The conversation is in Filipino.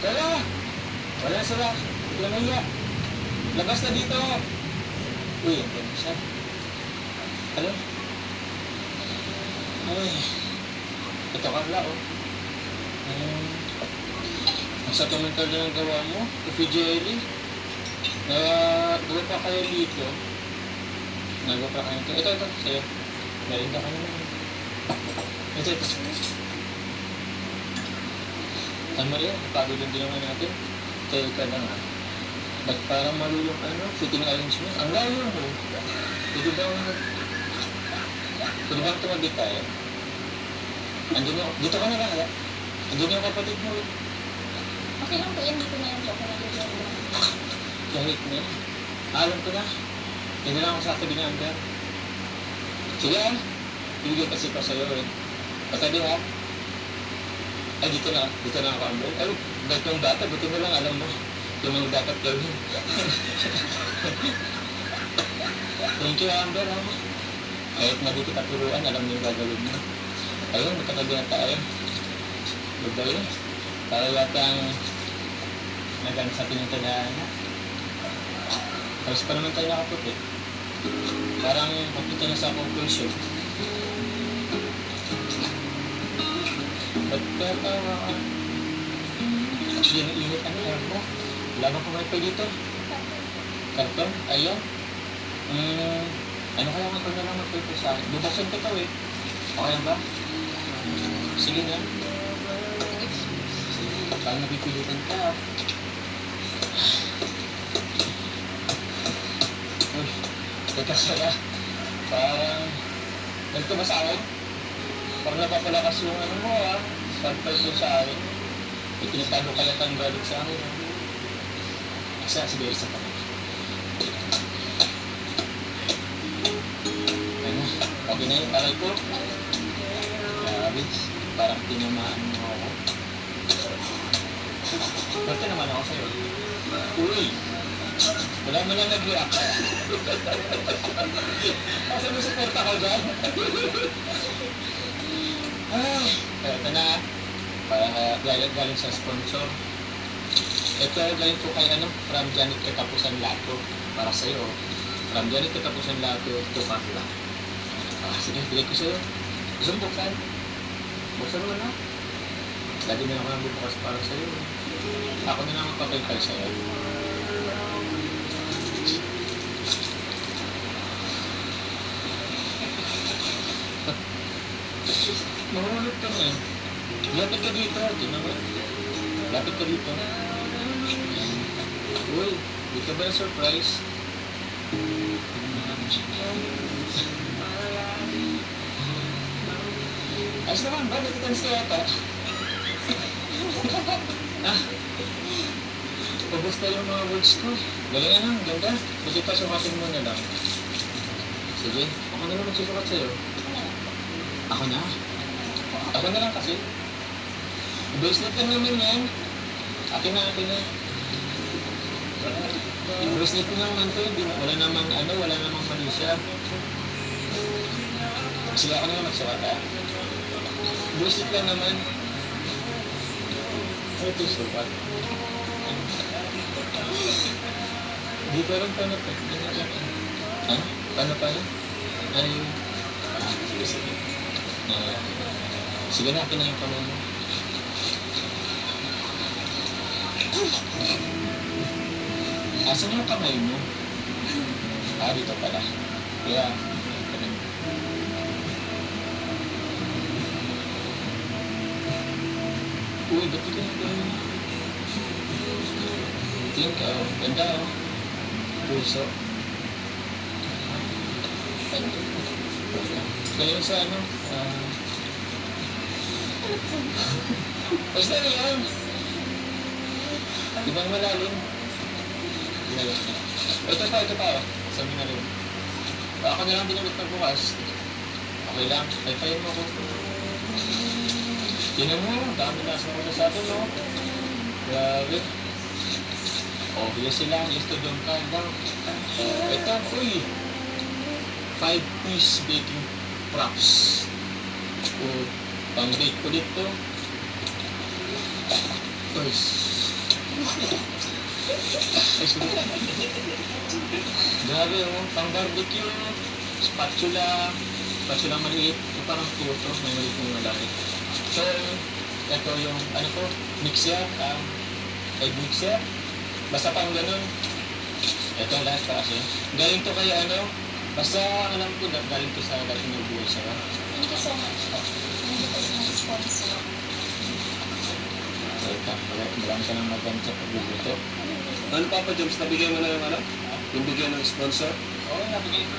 Tara! Wala sila. Hindi na hiya. Labas na dito. Uy, ang ganda siya. Ano? Ay. Ito, Carla, oh. Ang sa komentar na ng gawa mo, Coffee Jelly. Nagawa pa kayo dito. Nagawa pa kayo dito. Ito, sa'yo. Meron ka naman. Ito. Tama yan, napagod din naman natin. Kaya ka na nga. Ba't parang malulong fitting arrangement? Ang layo mo. Pwede bang tumagit tayo? Andun yung, dito ka na lang, andun yung kapatid mo. Okay lang po yan, dito na yan po. Kahit na yan. Alam ko na. Hindi na ako sa tabi ni Amber. Sige bibigyan kasi pa sa'yo eh. Patabi ha. Ay, dito na ako, Amber. Ay, ba't yung bata, buti mo lang alam mo. Yung mga dapat gawin. Thank you, Amber, ha. Kahit na di kita turuan, alam mo yung gagawin mo. Ayun, magkatabi na tayo. Bagay, para yatang nagang sa pinagtadaan na. Tapos pa naman tayo nakaputi. Parang papunta na sa conclusion. Ba't kaya init ang air mo? Wala bang kumain pa dito? Karton? Ayaw? Ano kaya nga na lang magpipil sa akin? Bubasan ko ito eh. Okay ba? Sige na. Sige, parang napipilitan ka. Uy, teka sila. Parang, ganito ba sa akin? Parang napapalakas yung ano mo surprise mo sa akin. Itinatago ka yata ang galit sa akin. Sige, isa pa. Ano? Okay na yung taray ko. Grabe. Parang tinamaan mo ako. Pwede naman ako sa'yo. Uy! Wala mo lang nag-react ka. Kasi mo support ako dyan. Ay! Ito na. Parang galing sa sponsor. Ito galing po kay from Janet Katapusan Lato. Para sa'yo. From Janet Katapusan Lato to Carla. Sige, bigay ko sa'yo. Gusto mo buksan? Buksan mo na. Lagi na ako nang bubukas para sa'yo. Ako na lang magpapaypay sa'yo. Mahulog ka na. Lapit ka dito. Lapit ka dito. Uy, di ka ba na surprise? Ayos naman ba? Nakitanis ka yata. Ubus na yung mga words ko. Galingan lang, ganda. Kasi pa sumatin mo na lang. Sige, ako na lang magsusukat sa'yo. Ako na? Ako na lang kasi. Bracelet lang naman yan. Akin na. Yung bracelet ko naman to, wala namang mali siya. Sige, ako na lang magsukat ha. Bracelet lang naman. Ito yung sukat. Di ko rin paano to. Ha? Paano? Ay. Sige. Sige na, akin na yung kamay mo. Asan yung kamay mo? Dito pala. Kaya, uy, ba't ito yung gano'n? Ganda puso. Kaya sa basta na yan. Ibang malalim. Ito pa. Sabi na rin. Ako na lang din ulit magbukas. Okay lang. Paypayin mo ako. Tinan mo, dami na sa mga sa atin, no? Grabe. Obvious sila, listo doon ka lang. Ito, uy. 5-piece baking props. Pang-bake ulit to. First. Grabe, oh. Pang barbecue, spatula, spatula maliit, yung parang puto, may maliit yung malaki. So, ito yung, ano to, mixer, egg mixer. Basta pang ganun. Ito lahat para sa'yo. Galing to kay ano, basta alam ko, galing to sa dating ng buhay sa'yo. Thank you so much po. Thank you po sa mga sponsor. Marami ka nang maganda sa pagluluto. Ano Papa Joms, nabigyan mo na yung ano? Yung bigyan ng sponsor? Oo, nabigay ko.